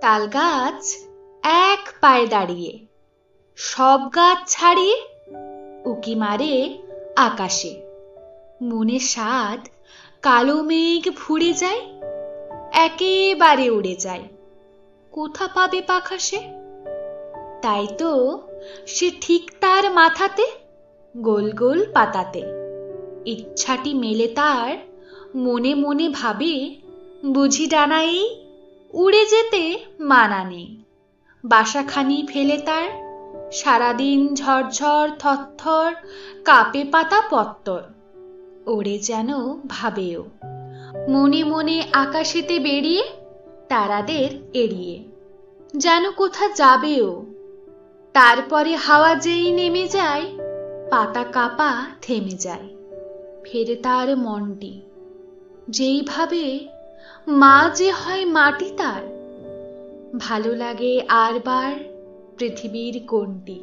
তাল গাছ এক পায়ে দাঁড়িয়ে, সব গাছ ছাড়িয়ে উকি মারে আকাশে। মনে সাধ কালো মেঘ ফুরে যায়, একেবারে উড়ে যায়, কোথা পাবে পাখা সে? তাই তো সে ঠিক তার মাথাতে গোল গোল পাতাতে ইচ্ছাটি মেলে তার, মনে মনে ভাবে বুঝি ডানাই উড়ে যেতে মানা নেই। বাসাখানি ফেলে তার সারাদিন ঝরঝর থরথর কাঁপে পাতা পত্তর, ওড়ে যেন ভাবেও মনে মনে আকাশেতে বেরিয়ে তারাদের এড়িয়ে, যেন কোথা যাবেও। তারপরে হাওয়া যেই নেমে যায়, পাতা কাঁপা থেমে যায়, ফেরে তার মনটি যেইভাবে মা যে হয় মাটি তার। ভালো লাগে আরবার পৃথিবীর কোনটি।